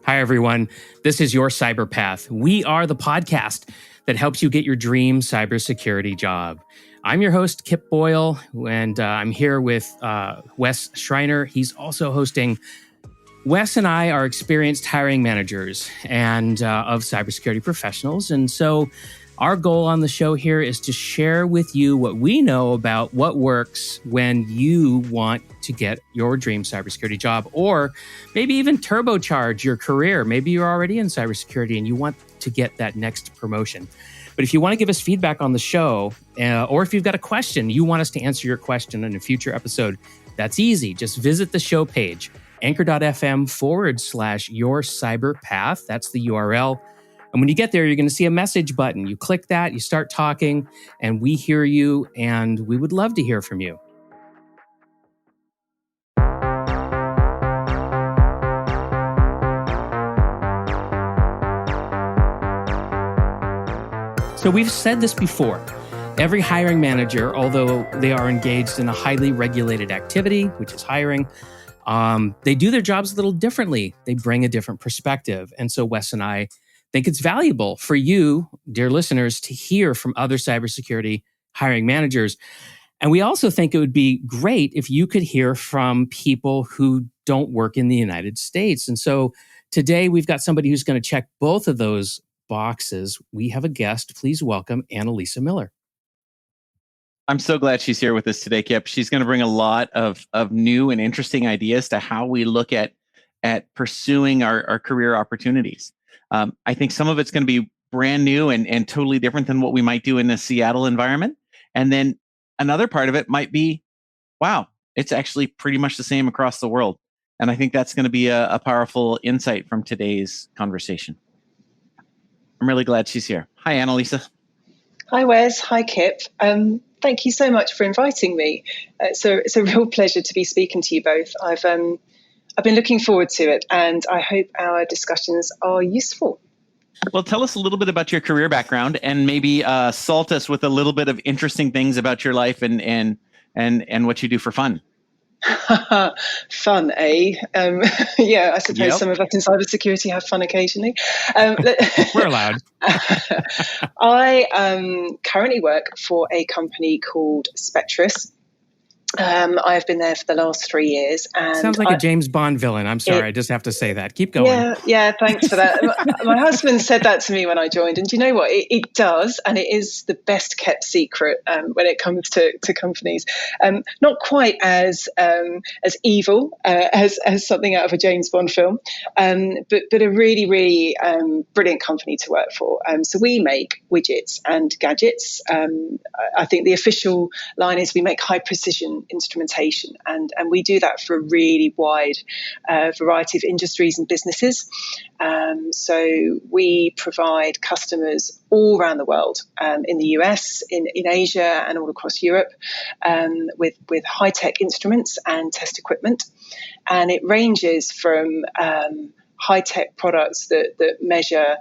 Hi, everyone. This is Your Cyber Path. We are the podcast that helps you get your dream cybersecurity job. I'm your host, Kip Boyle, and I'm here with Wes Schreiner. He's also hosting. Wes and I are experienced hiring managers and of cybersecurity professionals. And so our goal on the show here is to share with you what we know about what works when you want to get your dream cybersecurity job, or maybe even turbocharge your career. Maybe you're already in cybersecurity and you want to get that next promotion. But if you want to give us feedback on the show, or if you've got a question, you want us to answer your question in a future episode, that's easy. Just visit the show page, anchor.fm/your cyber path. That's the URL. And when you get there, you're going to see a message button. You click that, you start talking, and we hear you, and we would love to hear from you. So we've said this before. Every hiring manager, although they are engaged in a highly regulated activity, which is hiring, they do their jobs a little differently. They bring a different perspective. And so Wes and I think it's valuable for you, dear listeners, to hear from other cybersecurity hiring managers. And we also think it would be great if you could hear from people who don't work in the United States. And so today we've got somebody who's going to check both of those boxes. We have a guest. Please welcome Annalisa Miller. I'm so glad she's here with us today, Kip. She's going to bring a lot of new and interesting ideas to how we look at pursuing our career opportunities. I think some of it's going to be brand new and totally different than what we might do in a Seattle environment. And then another part of it might be, wow, it's actually pretty much the same across the world. And I think that's going to be a powerful insight from today's conversation. I'm really glad she's here. Hi, Annalisa. Hi, Wes. Hi, Kip. Thank you so much for inviting me. It's a real pleasure to be speaking to you both. I've been looking forward to it, and I hope our discussions are useful. Well, tell us a little bit about your career background, and maybe salt us with a little bit of interesting things about your life and what you do for fun. Fun, eh? Yeah, I suppose Some of us in cybersecurity have fun occasionally. We're allowed. I currently work for a company called Spectrus. I've been there for the last 3 years. And sounds like a James Bond villain. I'm sorry, I just have to say that. Keep going. Yeah, thanks for that. My husband said that to me when I joined, and do you know what? It does, and it is the best kept secret when it comes to companies. Not quite as evil as something out of a James Bond film, but a really, really brilliant company to work for. So we make widgets and gadgets. I think the official line is we make high precision instrumentation, and we do that for a really wide variety of industries and businesses. So we provide customers all around the world, in the US, in Asia, and all across Europe, with high-tech instruments and test equipment. And it ranges from high-tech products that measure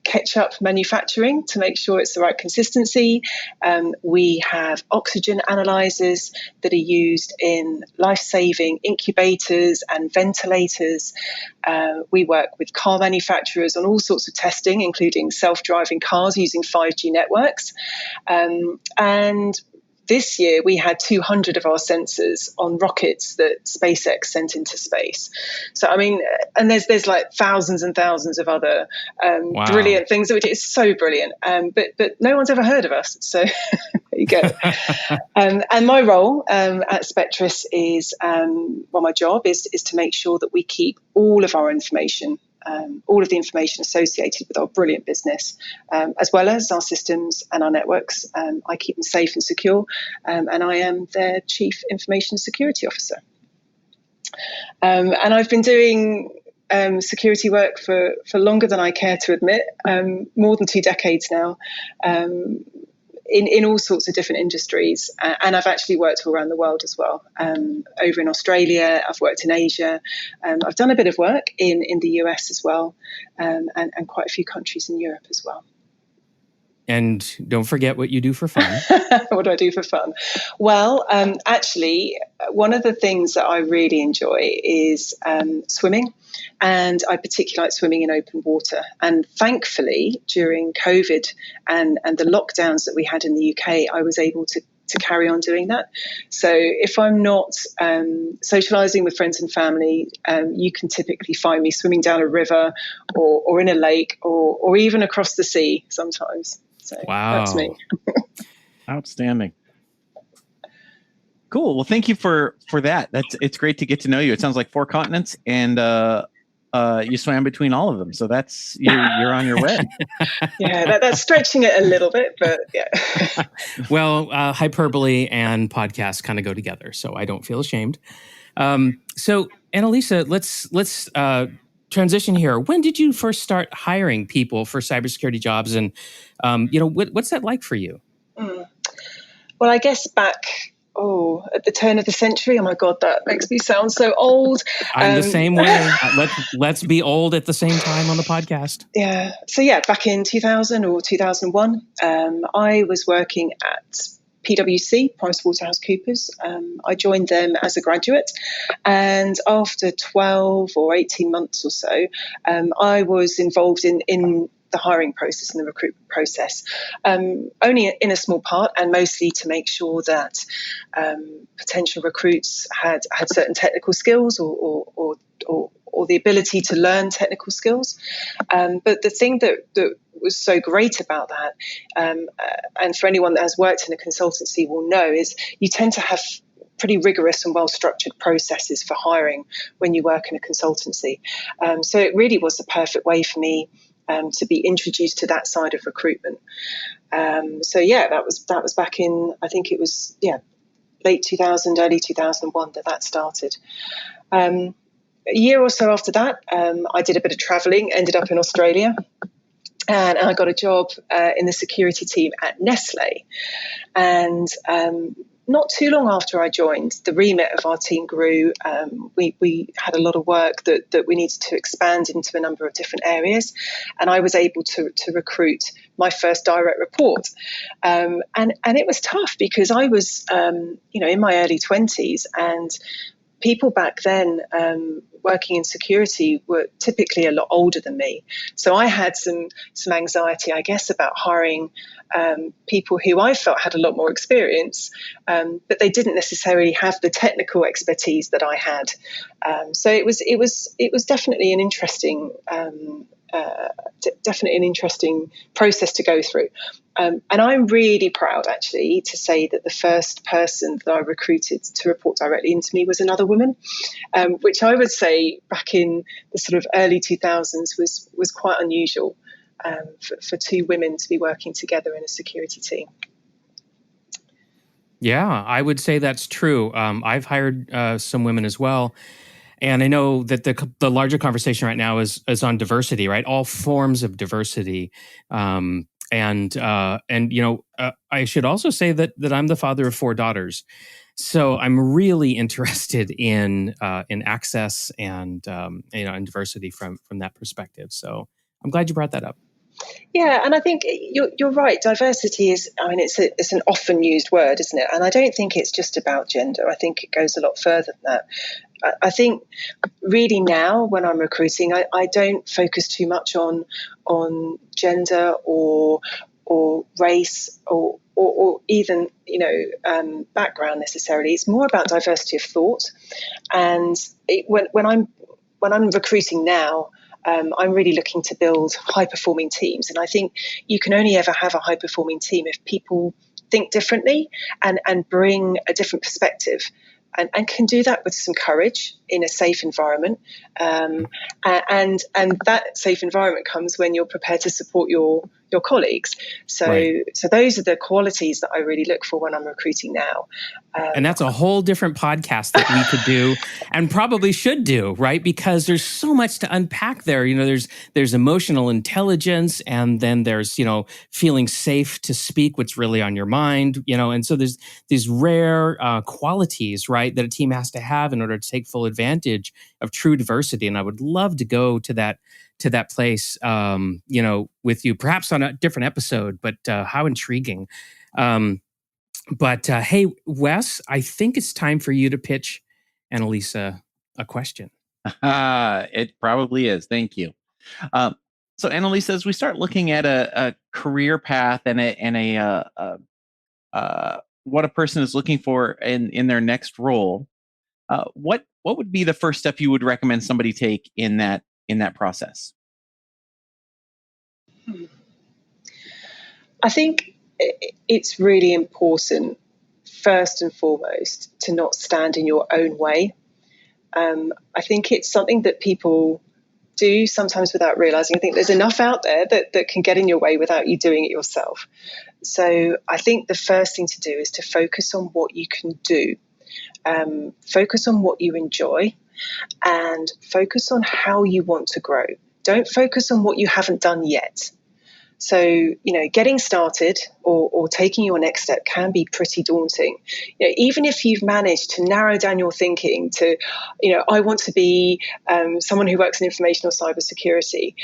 ketchup manufacturing to make sure it's the right consistency. We have oxygen analyzers that are used in life-saving incubators and ventilators. We work with car manufacturers on all sorts of testing, including self-driving cars using 5G networks. And this year, we had 200 of our sensors on rockets that SpaceX sent into space. So, I mean, and there's like thousands and thousands of other brilliant things. It's so brilliant, but no one's ever heard of us. So there you go. And my role at Spectrus is, my job is to make sure that we keep all of our information, all of the information associated with our brilliant business, as well as our systems and our networks. I keep them safe and secure, and I am their Chief Information Security Officer. And I've been doing security work for longer than I care to admit, more than 2 decades now. In all sorts of different industries. And I've actually worked all around the world as well. Over in Australia, I've worked in Asia. I've done a bit of work in the US as well, and quite a few countries in Europe as well. And don't forget what you do for fun. What do I do for fun? Well, actually, one of the things that I really enjoy is swimming. And I particularly like swimming in open water. And thankfully, during COVID and the lockdowns that we had in the UK, I was able to carry on doing that. So if I'm not socializing with friends and family, you can typically find me swimming down a river or in a lake or even across the sea sometimes. So That's me. Outstanding. Cool. Well, thank you for that. It's great to get to know you. It sounds like 4 continents, and you swam between all of them. So you're on your way. Yeah, that's stretching it a little bit, but yeah. Well, hyperbole and podcasts kind of go together, so I don't feel ashamed. So, Annalisa, let's transition here. When did you first start hiring people for cybersecurity jobs, and what's that like for you? Well, I guess back at the turn of the century. Oh my God, that makes me sound so old. I'm the same way. Let's be old at the same time on the podcast. Yeah. So back in 2000 or 2001, I was working at PwC, PricewaterhouseCoopers. I joined them as a graduate, and after 12 or 18 months or so, I was involved in the hiring process and the recruitment process, only in a small part, and mostly to make sure that potential recruits had certain technical skills or the ability to learn technical skills. But the thing that was so great about that, and for anyone that has worked in a consultancy will know, is you tend to have pretty rigorous and well-structured processes for hiring when you work in a consultancy. So it really was the perfect way for me to be introduced to that side of recruitment. That was back in, I think it was late 2000, early 2001 that started. A year or so after that, I did a bit of traveling, ended up in Australia, and I got a job in the security team at Nestle. And not too long after I joined, the remit of our team grew. We had a lot of work that we needed to expand into a number of different areas, and I was able to recruit my first direct report. And it was tough because I was in my early 20s, and people back then working in security were typically a lot older than me. So I had some anxiety, I guess, about hiring people who I felt had a lot more experience, but they didn't necessarily have the technical expertise that I had. So it was definitely an interesting process to go through. And I'm really proud, actually, to say that the first person that I recruited to report directly into me was another woman, which I would say back in the sort of early 2000s was quite unusual for 2 women to be working together in a security team. Yeah, I would say that's true. I've hired some women as well. And I know that the larger conversation right now is on diversity, right? All forms of diversity. I should also say that I'm the father of 4 daughters. So I'm really interested in access and and diversity from that perspective. So I'm glad you brought that up. Yeah, and I think you're right. Diversity is, it's an often used word, isn't it? And I don't think it's just about gender. I think it goes a lot further than that. I think really now when I'm recruiting, I don't focus too much on gender or race or even background necessarily. It's more about diversity of thought. And when I'm recruiting now, I'm really looking to build high-performing teams. And I think you can only ever have a high-performing team if people think differently and bring a different perspective. And can do that with some courage in a safe environment. And that safe environment comes when you're prepared to support your colleagues. So Right. So those are the qualities that I really look for when I'm recruiting now. And that's a whole different podcast that we could do and probably should do, right? Because there's so much to unpack there. There's emotional intelligence, and then there's, feeling safe to speak what's really on your mind, and so there's these rare qualities, right, that a team has to have in order to take full advantage of true diversity. And I would love to go to that place, with you, perhaps on on a different episode, but how intriguing. But hey, Wes, I think it's time for you to pitch Annalisa a question. It probably is. Thank you. So Annalisa, as we start looking at a career path and what a person is looking for in their next role, what would be the first step you would recommend somebody take in that process? I think it's really important, first and foremost, to not stand in your own way. I think it's something that people do sometimes without realizing. I think there's enough out there that can get in your way without you doing it yourself. So I think the first thing to do is to focus on what you can do, focus on what you enjoy, and focus on how you want to grow. Don't focus on what you haven't done yet. So, getting started or taking your next step can be pretty daunting. Even if you've managed to narrow down your thinking to, I want to be someone who works in information or cybersecurity.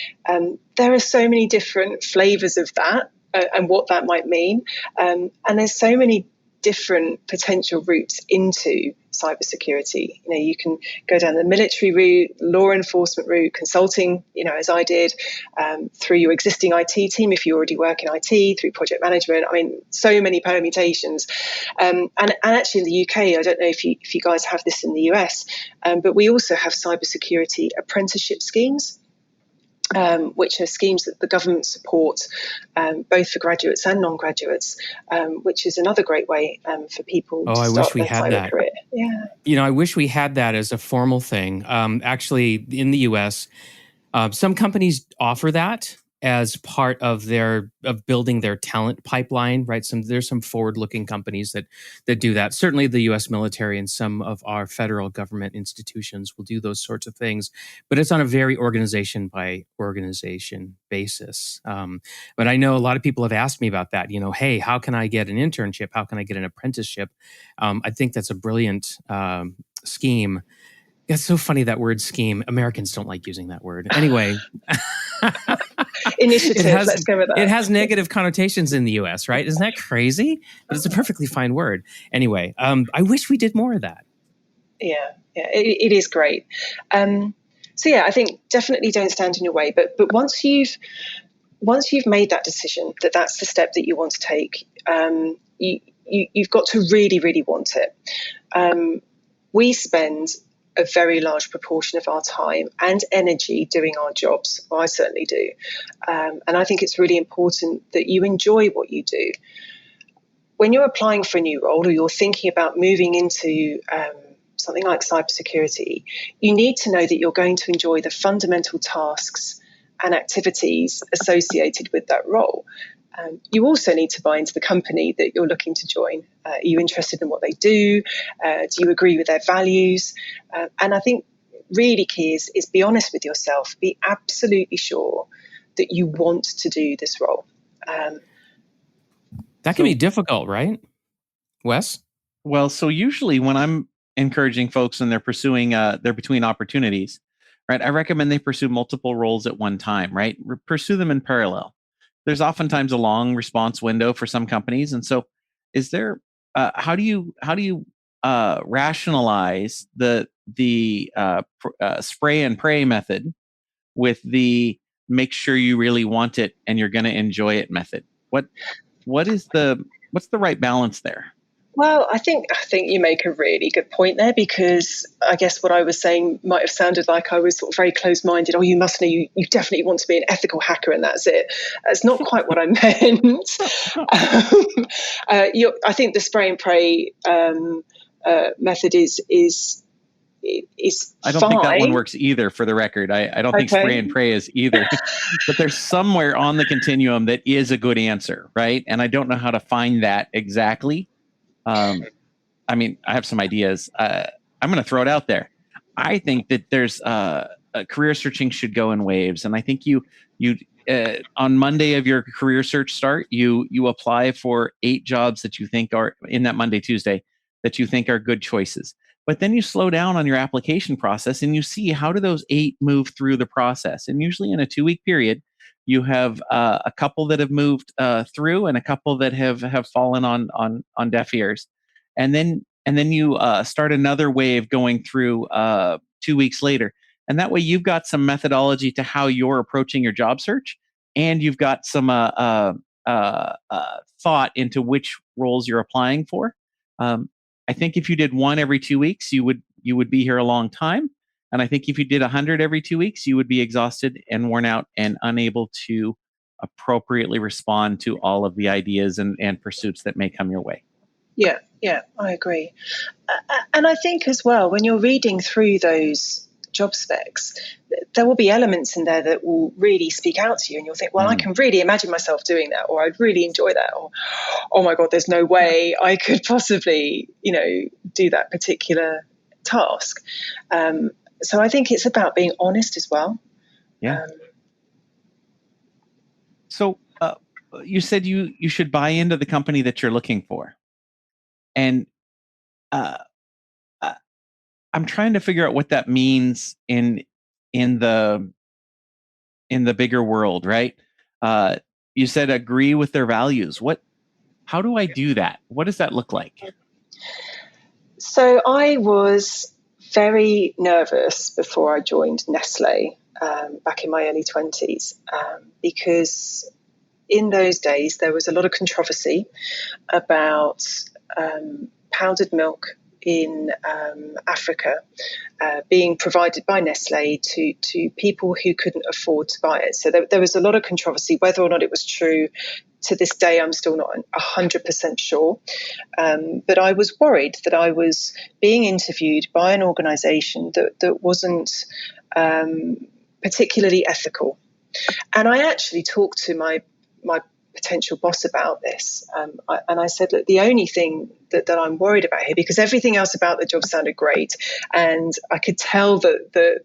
There are so many different flavors of that and what that might mean. And there's so many different potential routes into cybersecurity. You can go down the military route, law enforcement route, consulting, as I did, through your existing IT team if you already work in IT, through project management. I mean, so many permutations. And actually in the UK, I don't know if you guys have this in the US, but we also have cybersecurity apprenticeship schemes. Which are schemes that the government supports both for graduates and non-graduates, which is another great way for people to start wish we their had cyber that. career. Yeah. I wish we had that as a formal thing. Actually, in the US, some companies offer that as part of building their talent pipeline, right? There's some forward-looking companies that do that. Certainly the US military and some of our federal government institutions will do those sorts of things, but it's on a very organization by organization basis. But I know a lot of people have asked me about that. Hey, how can I get an internship? How can I get an apprenticeship? I think that's a brilliant scheme. It's so funny, that word scheme. Americans don't like using that word. Anyway. Initiative, let's go with that. It has negative connotations in the US, right? Isn't that crazy? But it's a perfectly fine word. Anyway, I wish we did more of that. Yeah, it is great. So yeah, I think definitely don't stand in your way. But once you've made that decision that that's the step that you want to take, you've got to really, really want it. We spend a very large proportion of our time and energy doing our jobs. Well, I certainly do. And I think it's really important that you enjoy what you do. When you're applying for a new role or you're thinking about moving into something like cybersecurity, you need to know that you're going to enjoy the fundamental tasks and activities associated with that role. You also need to buy into the company that you're looking to join. Are you interested in what they do? Do you agree with their values? And I think really key is be honest with yourself. Be absolutely sure that you want to do this role. That can be difficult, right, Wes? Well, so usually when I'm encouraging folks and they're pursuing, they're between opportunities, right? I recommend they pursue multiple roles at one time, right? Pursue them in parallel. There's oftentimes a long response window for some companies, and so is there? How do you rationalize the spray and pray method with the make sure you really want it and you're going to enjoy it method? What's the right balance there? Well, I think you make a really good point there, because I guess what I was saying might have sounded like I was sort of very close-minded. Oh, you must know, you definitely want to be an ethical hacker and that's it. That's not quite what I meant. I think the spray and pray method is I don't fine. think that one works either, for the record. I don't think spray and pray is either. But there's somewhere on the continuum that is a good answer, right? And I don't know how to find that exactly. I mean, I have some ideas. I'm going to throw it out there. I think that there's career searching should go in waves, and I think you on Monday of your career search start, you apply for 8 jobs that you think are in that Monday, Tuesday, that you think are good choices. But then you slow down on your application process and you see how do those 8 move through the process. And usually in a 2-week period, You have a couple that have moved through, and a couple that have fallen on deaf ears, and then you start another wave going through 2 weeks later, and that way you've got some methodology to how you're approaching your job search, and you've got some thought into which roles you're applying for. I think if you did one every 2 weeks, you would be here a long time. And I think if you did 100 every 2 weeks, you would be exhausted and worn out and unable to appropriately respond to all of the ideas and pursuits that may come your way. Yeah, I agree. And I think as well, when you're reading through those job specs, there will be elements in there that will really speak out to you, and you'll think, well, I can really imagine myself doing that, or I'd really enjoy that, or oh my God, there's no way I could possibly, do that particular task. So I think it's about being honest as well. Yeah. So you said you should buy into the company that you're looking for, and I'm trying to figure out what that means in the bigger world, right? You said agree with their values. How do I do that? What does that look like? So I was very nervous before I joined Nestlé back in my early 20s because in those days there was a lot of controversy about powdered milk in Africa being provided by Nestlé to people who couldn't afford to buy it. So there was a lot of controversy. Whether or not it was true, to this day, I'm still not 100% sure. But I was worried that I was being interviewed by an organisation that wasn't particularly ethical. And I actually talked to my potential boss about this. And I said, look, the only thing that I'm worried about here, because everything else about the job sounded great, and I could tell that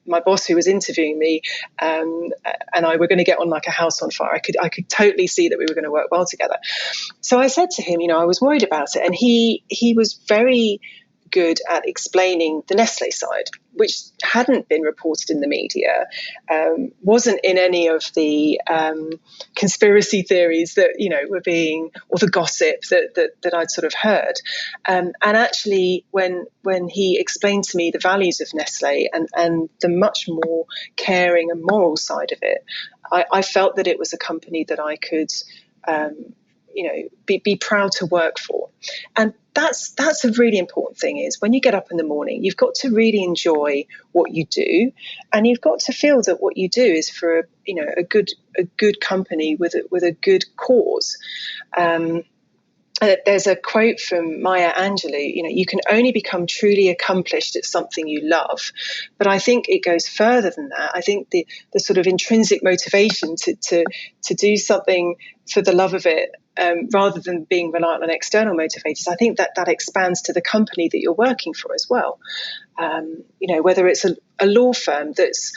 my boss who was interviewing me and I were going to get on like a house on fire. I could totally see that we were going to work well together. So I said to him, I was worried about it. And he was very good at explaining the Nestlé side, which hadn't been reported in the media, wasn't in any of the conspiracy theories that were being, or the gossip that I'd sort of heard. And actually, when he explained to me the values of Nestlé and the much more caring and moral side of it, I felt that it was a company that I could be proud to work for. And that's a really important thing, is when you get up in the morning, you've got to really enjoy what you do, and you've got to feel that what you do is for a good company with a good cause. There's a quote from Maya Angelou, you can only become truly accomplished at something you love. But I think it goes further than that. I think the sort of intrinsic motivation to do something for the love of it, rather than being reliant on external motivators, I think that expands to the company that you're working for as well. Whether it's a law firm that's,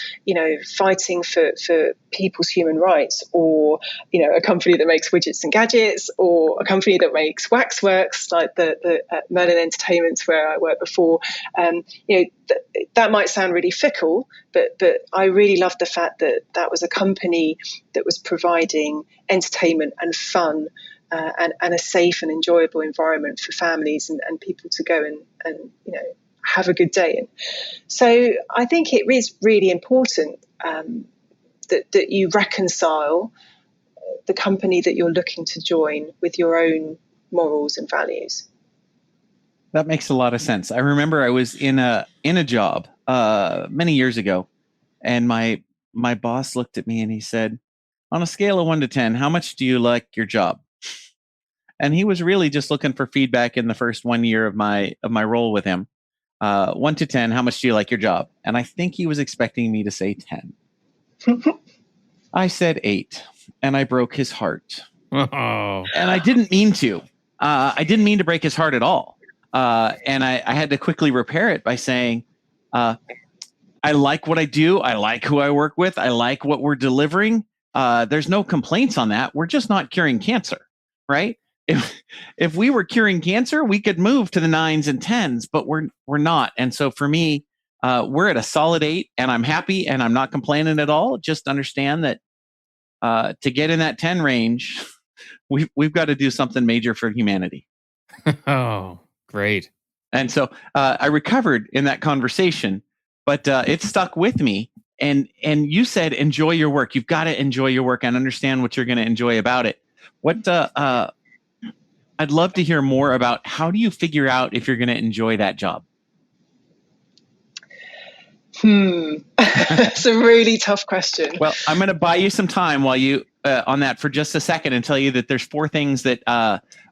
fighting for people's human rights, or, a company that makes widgets and gadgets, or a company that makes waxworks like the Merlin Entertainments where I worked before. That might sound really fickle, but I really loved the fact that was a company that was providing entertainment and fun and a safe and enjoyable environment for families and people to go and have a good day in. So I think it is really important that you reconcile the company that you're looking to join with your own morals and values. That makes a lot of sense. I remember I was in a job many years ago, and my boss looked at me and he said, on a scale of 1 to 10, how much do you like your job? And he was really just looking for feedback in the first 1 year of my role with him. 1 to 10, how much do you like your job? And I think he was expecting me to say 10. I said 8, and I broke his heart. Oh. And I didn't mean to. I didn't mean to break his heart at all. And I had to quickly repair it by saying, I like what I do. I like who I work with. I like what we're delivering. There's no complaints on that. We're just not curing cancer, right? If we were curing cancer, we could move to the 9s and 10s, but we're not. And so for me, we're at a solid 8, and I'm happy, and I'm not complaining at all. Just understand that to get in that 10 range, we've got to do something major for humanity. Oh, great. And so I recovered in that conversation, but it stuck with me. And you said, enjoy your work. You've got to enjoy your work and understand what you're going to enjoy about it. What I'd love to hear more about, how do you figure out if you're going to enjoy that job? It's a really tough question. Well, I'm going to buy you some time while you on that for just a second and tell you that there's 4 things that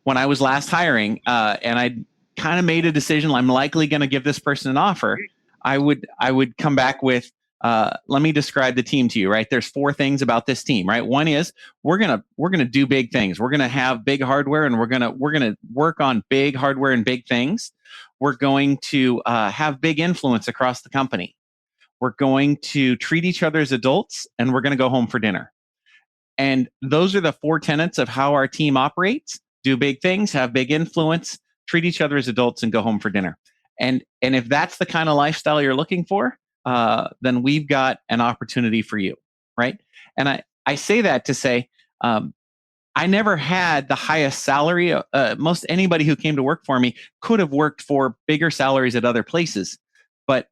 when I was last hiring and I kind of made a decision, I'm likely going to give this person an offer. I would come back with, let me describe the team to you, right? There's 4 things about this team, right? One is we're gonna do big things. We're gonna have big hardware, and we're gonna work on big hardware and big things. We're going to have big influence across the company. We're going to treat each other as adults, and we're going to go home for dinner. And those are the 4 tenets of how our team operates: do big things, have big influence, treat each other as adults, and go home for dinner. And if that's the kind of lifestyle you're looking for, then we've got an opportunity for you, right? And I say that to say, I never had the highest salary. Most anybody who came to work for me could have worked for bigger salaries at other places, but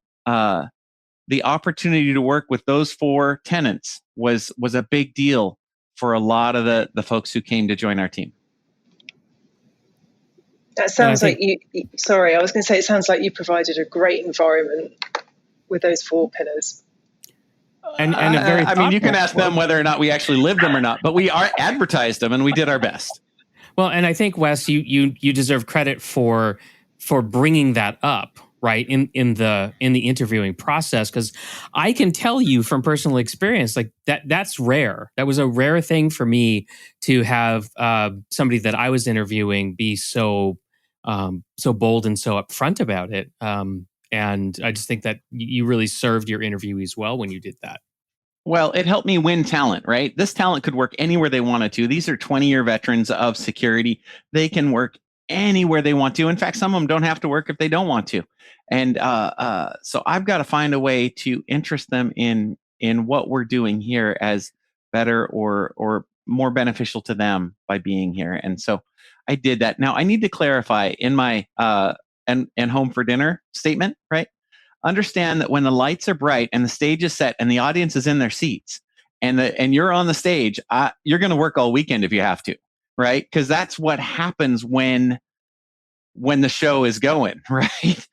the opportunity to work with those 4 tenants was a big deal for a lot of the folks who came to join our team. That sounds like you. Sorry, I was going to say it sounds like you provided a great environment with those 4 pillars. And a very I mean, you can ask them whether or not we actually lived them or not, but we advertised them and we did our best. Well, and I think, Wes, you deserve credit for bringing that up, right, in the interviewing process, because I can tell you from personal experience, like that's rare. That was a rare thing for me to have somebody that I was interviewing be so bold and so upfront about it. And I just think that you really served your interviewees well when you did that. Well, it helped me win talent, right? This talent could work anywhere they wanted to. These are 20-year veterans of security. They can work anywhere they want to. In fact, some of them don't have to work if they don't want to. And so I've got to find a way to interest them in what we're doing here as better or more beneficial to them by being here. And so I did that. Now I need to clarify in my and home for dinner statement, right? Understand that when the lights are bright and the stage is set and the audience is in their seats and you're on the stage, you're going to work all weekend if you have to, right? Because that's what happens when the show is going, right?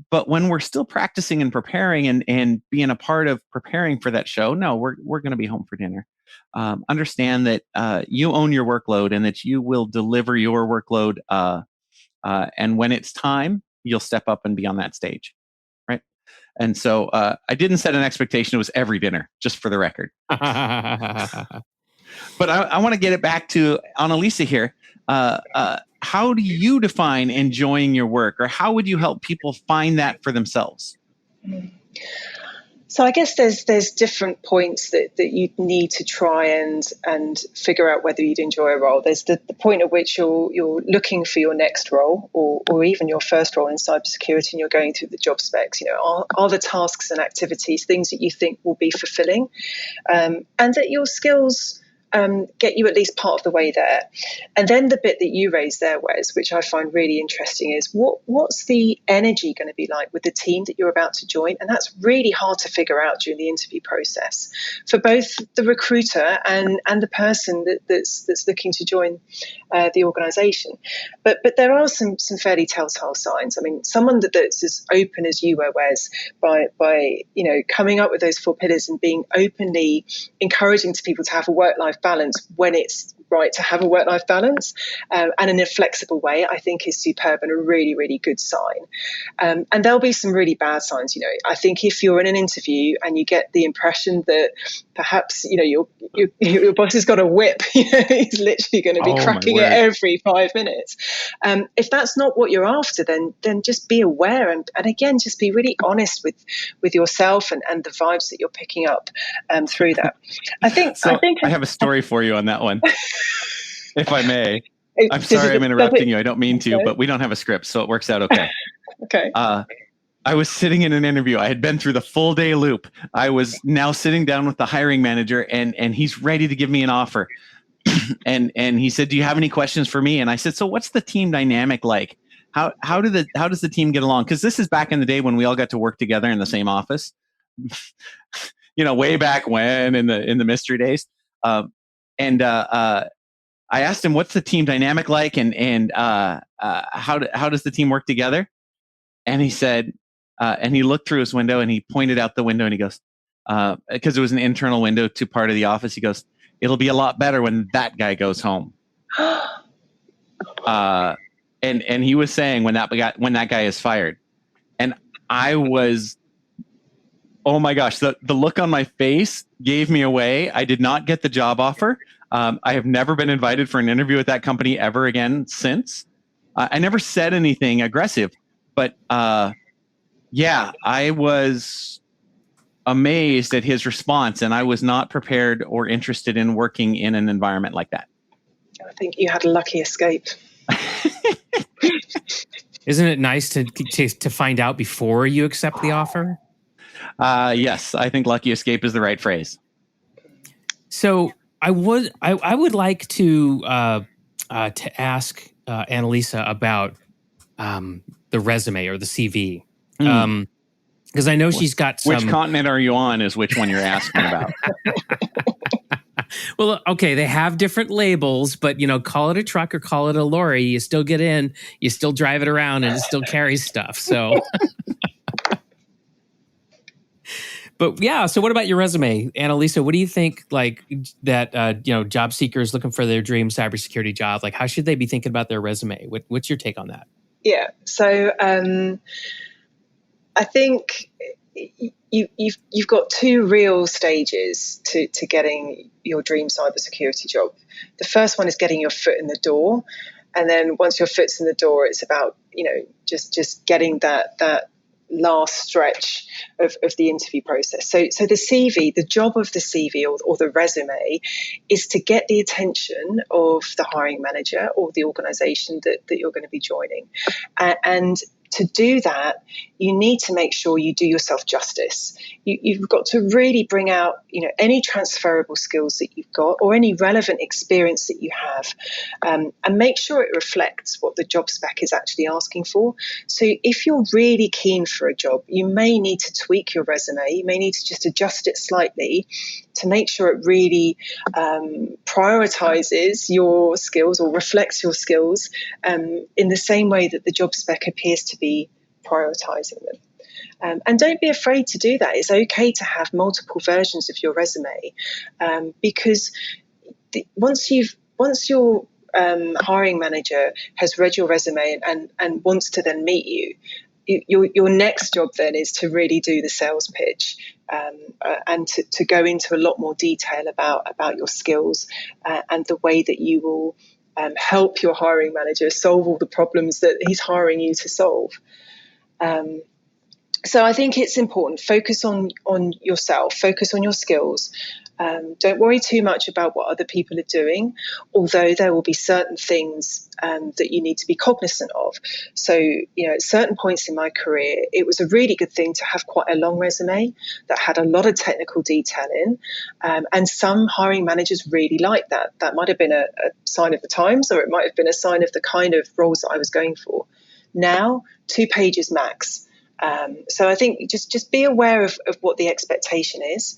But when we're still practicing and preparing and being a part of preparing for that show, no, we're going to be home for dinner. Understand that you own your workload and that you will deliver your workload. And when it's time, you'll step up and be on that stage. And so I didn't set an expectation. It was every dinner, just for the record. But I want to get it back to Annalisa here. How do you define enjoying your work, or how would you help people find that for themselves? So I guess there's different points that you need to try and figure out whether you'd enjoy a role. There's the point at which you're looking for your next role or even your first role in cybersecurity, and you're going through the job specs. You know, are the tasks and activities things that you think will be fulfilling, and that your skills get you at least part of the way there. And then the bit that you raised there, Wes, which I find really interesting, is what's the energy going to be like with the team that you're about to join? And that's really hard to figure out during the interview process for both the recruiter and the person that's looking to join the organisation. But there are some fairly telltale signs. I mean, someone that's as open as you were, Wes, by coming up with those 4 pillars and being openly encouraging to people to have a work-life balance when it's right to have a work-life balance and in a flexible way, I think is superb and a really, really good sign. And there'll be some really bad signs. I think if you're in an interview and you get the impression that perhaps your boss has got a whip, he's literally going to be cracking it every 5 minutes. If that's not what you're after, then just be aware and again just be really honest with yourself and the vibes that you're picking up through that. I have a story for you on that one. If I may. I'm sorry I'm interrupting you. I don't mean to, but we don't have a script, so it works out okay. Okay. I was sitting in an interview. I had been through the full day loop. I was now sitting down with the hiring manager, and he's ready to give me an offer. and he said, "Do you have any questions for me?" And I said, "So what's the team dynamic like? How does the team get along?" Because this is back in the day when we all got to work together in the same office. Way back when in the mystery days. I asked him, "What's the team dynamic like, and how does the team work together?" And he said, and he looked through his window and he pointed out the window and he goes, because it was an internal window to part of the office. He goes, "It'll be a lot better when that guy goes home." And he was saying when that guy is fired, and I was, oh my gosh, the look on my face gave me away. I did not get the job offer. I have never been invited for an interview with that company ever again since. I never said anything aggressive, but yeah, I was amazed at his response, and I was not prepared or interested in working in an environment like that. I think you had a lucky escape. Isn't it nice to find out before you accept the offer? Yes, I think lucky escape is the right phrase. So I would like to ask Annalisa about the resume or the CV. Because I know she's got some... Which continent are you on is which one you're asking about. Well, okay, they have different labels, but, call it a truck or call it a lorry. You still get in, you still drive it around, and it still carries stuff. So... But yeah, so what about your resume, Annalisa? What do you think, that job seekers looking for their dream cybersecurity job, how should they be thinking about their resume? What's your take on that? Yeah, so I think you've got two real stages to getting your dream cybersecurity job. The first one is getting your foot in the door, and then once your foot's in the door, it's about just getting that last stretch of the interview process. So the CV, the job of the CV or the resume is to get the attention of the hiring manager or the organization that you're going to be joining. And to do that, you need to make sure you do yourself justice. You've got to really bring out, any transferable skills that you've got or any relevant experience that you have, and make sure it reflects what the job spec is actually asking for. So if you're really keen for a job, you may need to tweak your resume. You may need to just adjust it slightly to make sure it really prioritizes your skills or reflects your skills in the same way that the job spec appears to be prioritizing them. And don't be afraid to do that. It's okay to have multiple versions of your resume, because once your hiring manager has read your resume and wants to then meet you, your next job then is to really do the sales pitch, and to go into a lot more detail about your skills and the way that you will help your hiring manager solve all the problems that he's hiring you to solve. So I think it's important. Focus on yourself, focus on your skills. Don't worry too much about what other people are doing, although there will be certain things that you need to be cognizant of. So, at certain points in my career, it was a really good thing to have quite a long resume that had a lot of technical detail in. And some hiring managers really liked that. That might have been a sign of the times, or it might have been a sign of the kind of roles that I was going for. Now, 2 pages max. So I think just be aware of what the expectation is.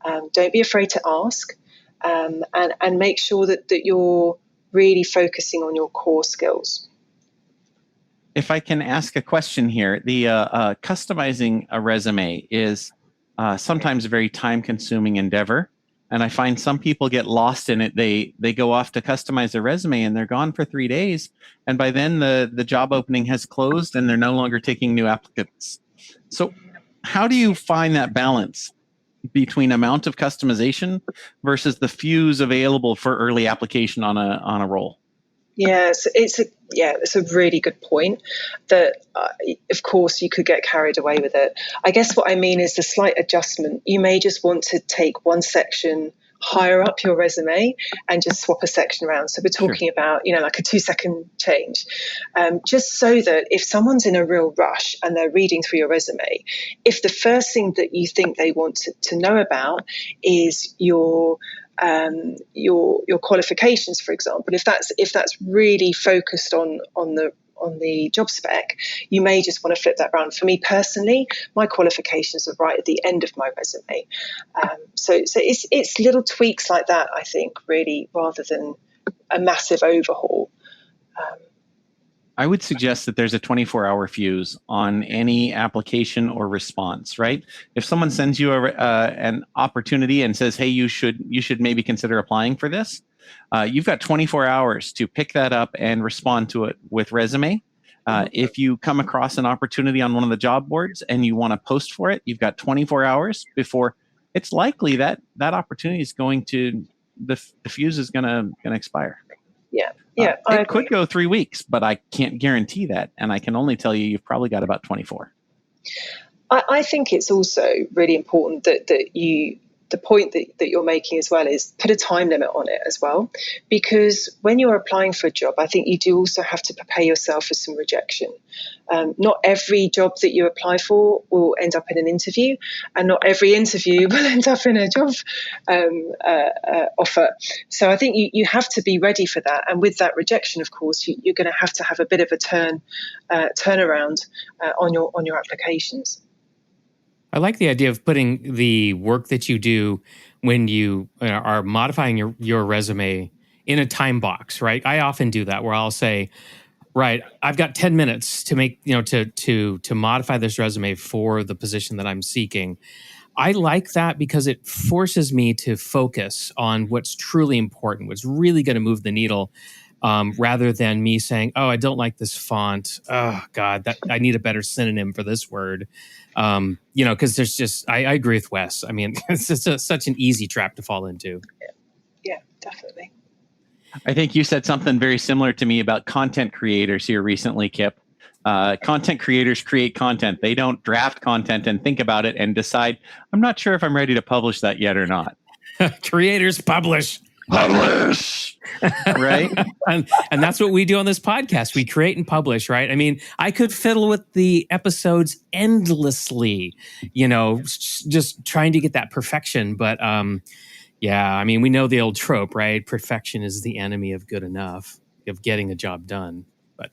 Don't be afraid to ask, and make sure that you're really focusing on your core skills. If I can ask a question here, the customizing a resume is sometimes a very time-consuming endeavor, and I find some people get lost in it. They go off to customize their resume, and they're gone for 3 days, and by then the job opening has closed, and they're no longer taking new applicants. So, how do you find that balance between amount of customization versus the fews available for early application on a role? Yes, it's a really good point. That of course you could get carried away with it. I guess what I mean is the slight adjustment. You may just want to take one section higher up your resume and just swap a section around. So we're talking about, like a 2-second change, just so that if someone's in a real rush and they're reading through your resume, if the first thing that you think they want to know about is your qualifications, for example, if that's really focused on the job spec, you may just want to flip that around. For me personally, my qualifications are right at the end of my resume. So it's little tweaks like that, I think, really, rather than a massive overhaul. I would suggest that there's a 24-hour fuse on any application or response, right? If someone sends you an opportunity and says, hey, you should maybe consider applying for this, you've got 24 hours to pick that up and respond to it with resume. If you come across an opportunity on one of the job boards and you want to post for it, you've got 24 hours before it's likely that opportunity is going to, the fuse is going to expire. Yeah. It could go 3 weeks, but I can't guarantee that. And I can only tell you, you've probably got about 24. I think it's also really important that the point that you're making as well is put a time limit on it as well, because when you're applying for a job, I think you do also have to prepare yourself for some rejection. Not every job that you apply for will end up in an interview, and not every interview will end up in a job offer. So I think you have to be ready for that. And with that rejection, of course, you're going to have a bit of a turnaround on your applications. I like the idea of putting the work that you do when you are modifying your resume in a time box, right? I often do that where I'll say, right, I've got 10 minutes to make, to modify this resume for the position that I'm seeking. I like that because it forces me to focus on what's truly important, what's really going to move the needle, rather than me saying, oh, I don't like this font. Oh, God, I need a better synonym for this word. Because there's just, I agree with Wes. I mean, it's just such an easy trap to fall into. Yeah, definitely. I think you said something very similar to me about content creators here recently, Kip. Content creators create content. They don't draft content and think about it and decide, I'm not sure if I'm ready to publish that yet or not. Creators publish. Right? and that's what we do on this podcast. We create and publish, right? I mean, I could fiddle with the episodes endlessly, just trying to get that perfection. But yeah, I mean, we know the old trope, right? Perfection is the enemy of good enough, of getting a job done. But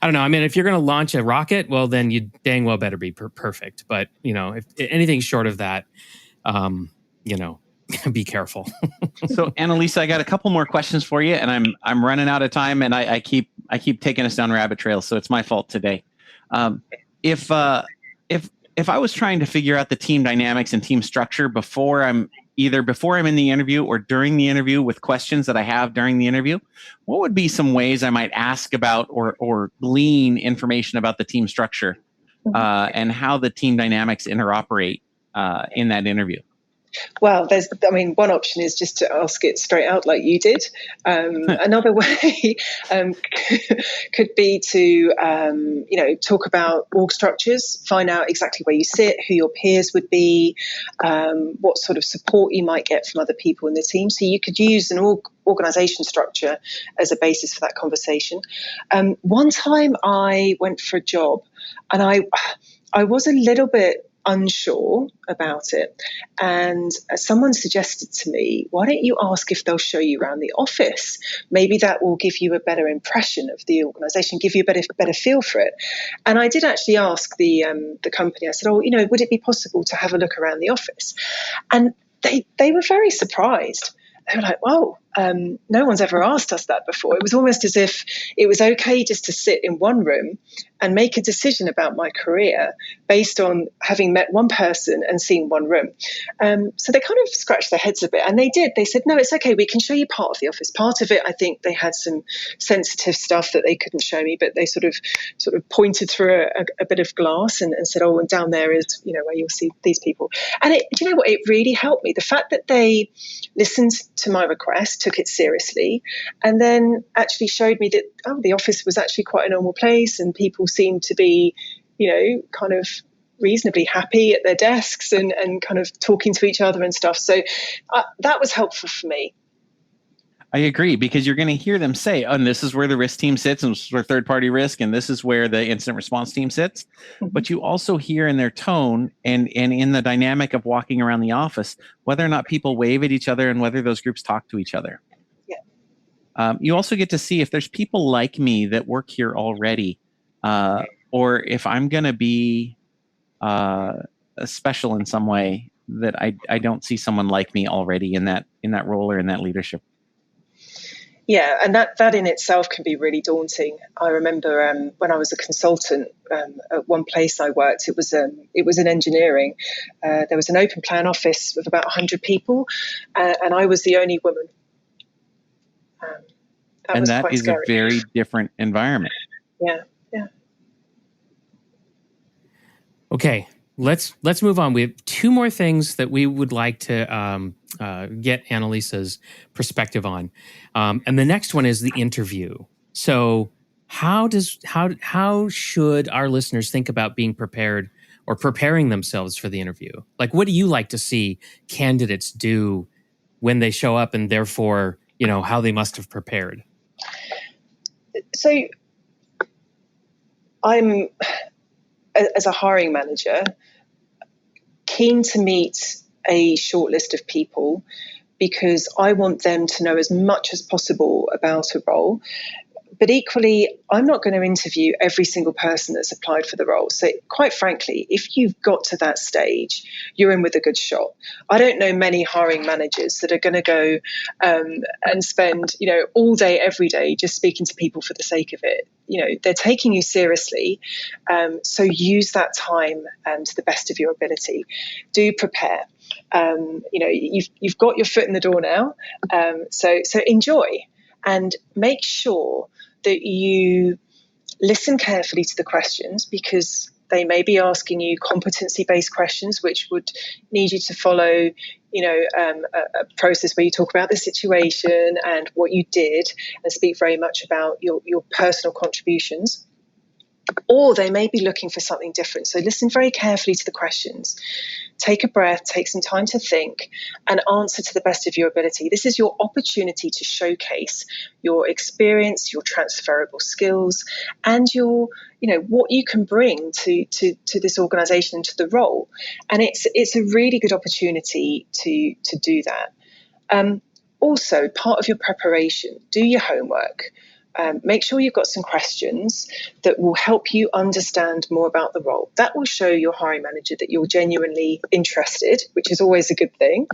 I don't know. I mean, if you're going to launch a rocket, well, then you dang well better be perfect. But, if anything short of that, be careful. So, Annalisa, I got a couple more questions for you, and I'm running out of time, and I keep taking us down rabbit trails, so it's my fault today. If I was trying to figure out the team dynamics and team structure before I'm in the interview or during the interview with questions that I have during the interview, what would be some ways I might ask about or glean information about the team structure and how the team dynamics interoperate in that interview? Well, one option is just to ask it straight out like you did. Another way could be to, talk about org structures, find out exactly where you sit, who your peers would be, what sort of support you might get from other people in the team. So you could use an organization structure as a basis for that conversation. One time I went for a job and I was a little bit unsure about it, and someone suggested to me, why don't you ask if they'll show you around the office? Maybe that will give you a better impression of the organization, give you a better feel for it. And I did actually ask the company. I said, would it be possible to have a look around the office? And they were very surprised. They were like, whoa, no one's ever asked us that before. It was almost as if it was okay just to sit in one room and make a decision about my career based on having met one person and seeing one room. So they kind of scratched their heads a bit, and they did. They said, no, it's okay. We can show you part of the office. Part of it, I think they had some sensitive stuff that they couldn't show me, but they sort of pointed through a bit of glass and said, oh, and down there is, where you'll see these people. And do you know what? It really helped me. The fact that they listened to my request, took it seriously, and then actually showed me that, the office was actually quite a normal place and people seemed to be, kind of reasonably happy at their desks and kind of talking to each other and stuff. So that was helpful for me. I agree, because you're going to hear them say, and this is where the risk team sits, and this is where third-party risk, and this is where the incident response team sits. Mm-hmm. But you also hear in their tone and in the dynamic of walking around the office, whether or not people wave at each other and whether those groups talk to each other. Yeah. You also get to see if there's people like me that work here already, or if I'm going to be special in some way, that I don't see someone like me already in that role or in that leadership. Yeah, and that in itself can be really daunting. I remember when I was a consultant at one place I worked, it was in engineering. There was an open plan office of about 100 people, and I was the only woman. That is scary. A very different environment. Yeah. Okay, let's move on. We have two more things that we would like to get Annalisa's perspective on, and the next one is the interview. So, how should our listeners think about being prepared or preparing themselves for the interview? Like, what do you like to see candidates do when they show up, and therefore, how they must have prepared? So, I'm, as a hiring manager, keen to meet a short list of people because I want them to know as much as possible about a role. But equally, I'm not going to interview every single person that's applied for the role. So quite frankly, if you've got to that stage, you're in with a good shot. I don't know many hiring managers that are going to go and spend, all day, every day, just speaking to people for the sake of it. They're taking you seriously. So use that time to the best of your ability. Do prepare. You've got your foot in the door now. So enjoy and make sure that you listen carefully to the questions, because they may be asking you competency-based questions, which would need you to follow, a process where you talk about the situation and what you did and speak very much about your personal contributions. Or they may be looking for something different. So listen very carefully to the questions. Take a breath, take some time to think, and answer to the best of your ability. This is your opportunity to showcase your experience, your transferable skills, and your, what you can bring to this organization, to the role. And it's a really good opportunity to do that. Also, part of your preparation, do your homework. Make sure you've got some questions that will help you understand more about the role. That will show your hiring manager that you're genuinely interested, which is always a good thing.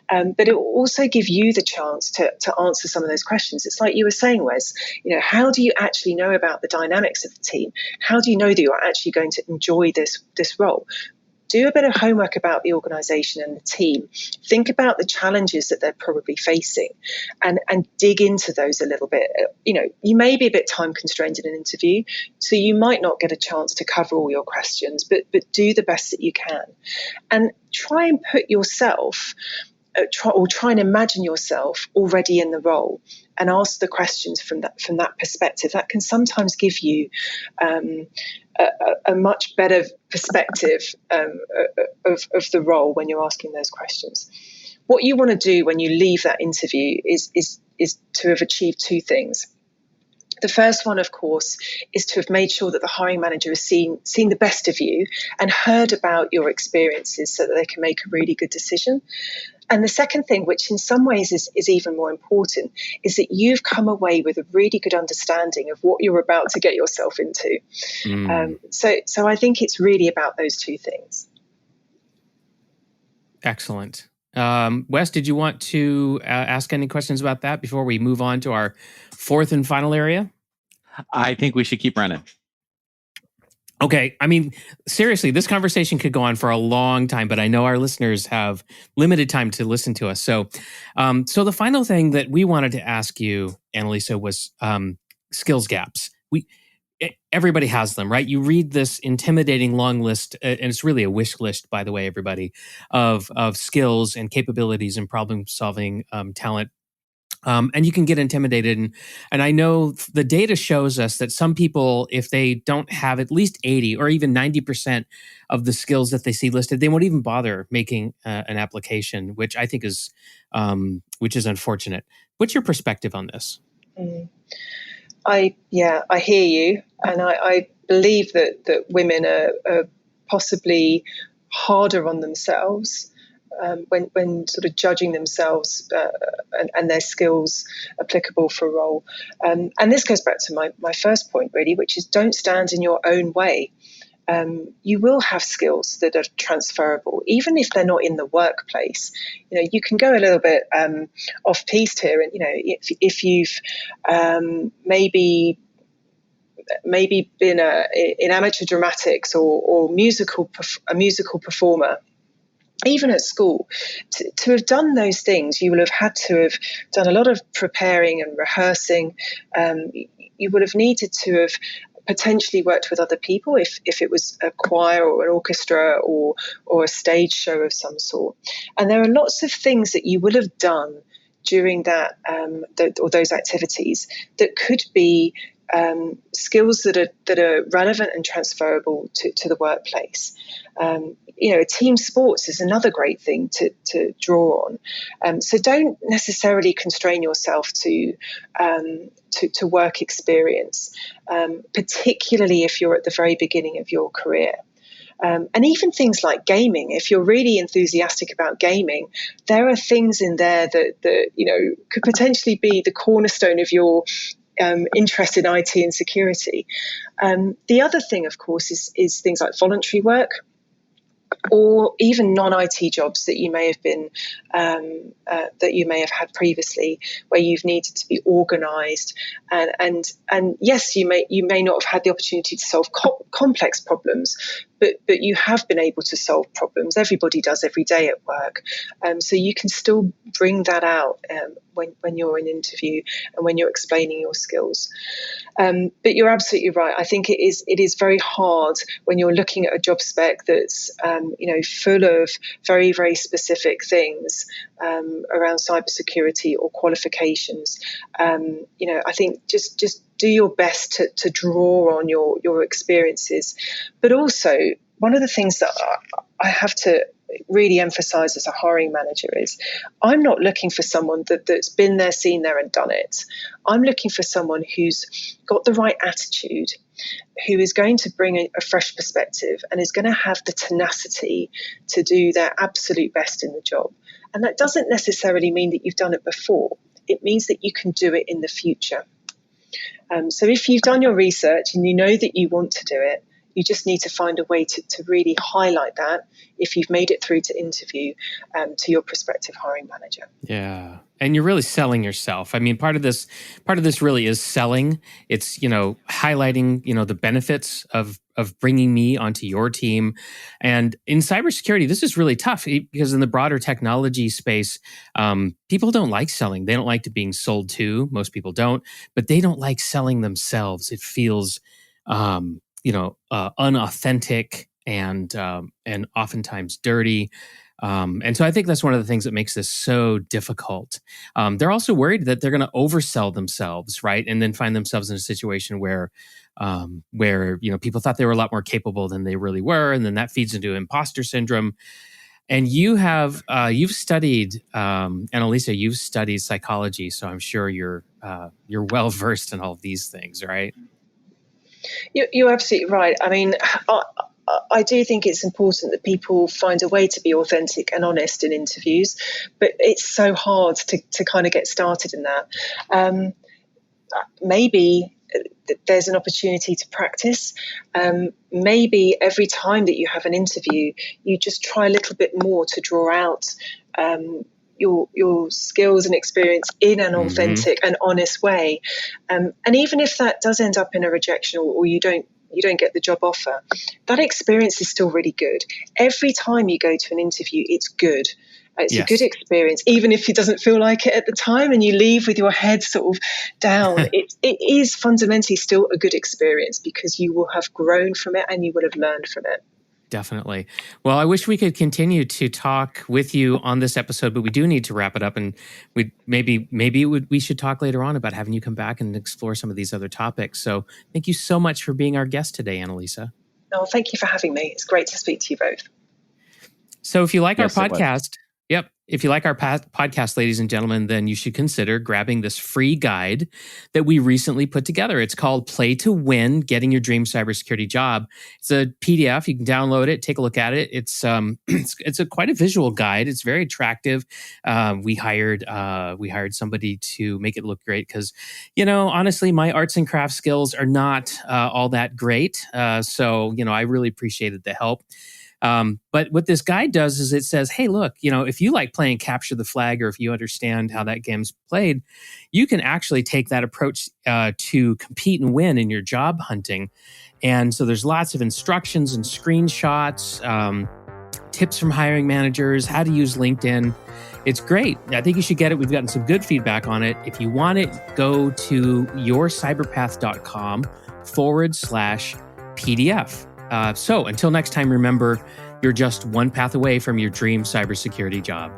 But it will also give you the chance to answer some of those questions. It's like you were saying, Wes, how do you actually know about the dynamics of the team? How do you know that you're actually going to enjoy this role? Do a bit of homework about the organization and the team. Think about the challenges that they're probably facing and dig into those a little bit. You may be a bit time constrained in an interview, so you might not get a chance to cover all your questions, but do the best that you can. And try and put yourself, try and imagine yourself already in the role and ask the questions from that perspective. That can sometimes give you a much better perspective of the role when you're asking those questions. What you want to do when you leave that interview is to have achieved two things. The first one, of course, is to have made sure that the hiring manager has seen the best of you and heard about your experiences so that they can make a really good decision. And the second thing, which in some ways is even more important, is that you've come away with a really good understanding of what you're about to get yourself into. So I think it's really about those two things. Excellent. Wes, did you want to ask any questions about that before we move on to our fourth and final area? I think we should keep running. Okay. I mean, seriously, this conversation could go on for a long time, but I know our listeners have limited time to listen to us. So the final thing that we wanted to ask you, Annalisa, was skills gaps. Everybody has them, right? You read this intimidating long list, and it's really a wish list, by the way, everybody, of skills and capabilities and problem-solving talent And you can get intimidated. And I know the data shows us that some people, if they don't have at least 80 or even 90% of the skills that they see listed, they won't even bother making an application, which I think is unfortunate. What's your perspective on this? I hear you. And I believe that women are possibly harder on themselves when sort of judging themselves and their skills applicable for a role. And this goes back to my first point, really, which is don't stand in your own way. You will have skills that are transferable, even if they're not in the workplace. You can go a little bit off piste here, and if you've maybe been in amateur dramatics or a musical performer. Even at school, to have done those things, you will have had to have done a lot of preparing and rehearsing. You would have needed to have potentially worked with other people if it was a choir or an orchestra or a stage show of some sort. And there are lots of things that you will have done during that or those activities that could be skills that are relevant and transferable to the workplace. Team sports is another great thing to draw on. So don't necessarily constrain yourself to work experience, particularly if you're at the very beginning of your career. And even things like gaming, if you're really enthusiastic about gaming, there are things in there that could potentially be the cornerstone of your interest in IT and security. The other thing, of course, is things like voluntary work, or even non-IT jobs that you may have had previously, where you've needed to be organised, and yes, you may not have had the opportunity to solve complex problems, but you have been able to solve problems. Everybody does every day at work, so you can still bring that out when you're in interview and when you're explaining your skills. But you're absolutely right. I think it is very hard when you're looking at a job spec that's full of very, very specific things around cybersecurity or qualifications. I think just do your best to draw on your experiences. But also, one of the things that I have to really emphasize as a hiring manager is I'm not looking for someone that's been there, seen there and done it. I'm looking for someone who's got the right attitude, who is going to bring a fresh perspective and is going to have the tenacity to do their absolute best in the job. And that doesn't necessarily mean that you've done it before. It means that you can do it in the future. So if you've done your research and you know that you want to do it, you just need to find a way to really highlight that if you've made it through to interview to your prospective hiring manager. Yeah. And you're really selling yourself. I mean, part of this really is selling. It's, highlighting, the benefits of bringing me onto your team. And in cybersecurity, this is really tough because in the broader technology space, people don't like selling. They don't like to being sold to. Most people don't, but they don't like selling themselves. It feels, unauthentic and oftentimes dirty. And so I think that's one of the things that makes this so difficult. They're also worried that they're going to oversell themselves, right? And then find themselves in a situation where people thought they were a lot more capable than they really were. And then that feeds into imposter syndrome. And you've studied, Annalisa, you've studied psychology. So I'm sure you're well versed in all of these things, right? You're absolutely right. I mean, I do think it's important that people find a way to be authentic and honest in interviews, but it's so hard to kind of get started in that. Maybe there's an opportunity to practice. Maybe every time that you have an interview, you just try a little bit more to draw out your skills and experience in an authentic and honest way. And even if that does end up in a rejection or you don't get the job offer, that experience is still really good. Every time you go to an interview, it's good. It's a good experience, even if it doesn't feel like it at the time and you leave with your head sort of down. it is fundamentally still a good experience because you will have grown from it and you will have learned from it. Definitely. Well, I wish we could continue to talk with you on this episode, but we do need to wrap it up. And we should talk later on about having you come back and explore some of these other topics. So thank you so much for being our guest today, Annalisa. Oh, thank you for having me. It's great to speak to you both. So if you like our podcast, if you like our podcast, ladies and gentlemen, then you should consider grabbing this free guide that we recently put together. It's called Play to Win, Getting Your Dream Cybersecurity Job. It's a PDF. You can download it, take a look at it. It's quite a visual guide. It's very attractive. We hired somebody to make it look great because, honestly, my arts and crafts skills are not all that great. So I really appreciated the help. But what this guide does is it says, hey, look, if you like playing capture the flag, or if you understand how that game's played, you can actually take that approach to compete and win in your job hunting. And so there's lots of instructions and screenshots, tips from hiring managers, how to use LinkedIn. It's great. I think you should get it. We've gotten some good feedback on it. If you want it, go to yourcyberpath.com/PDF. So until next time, remember, you're just one path away from your dream cybersecurity job.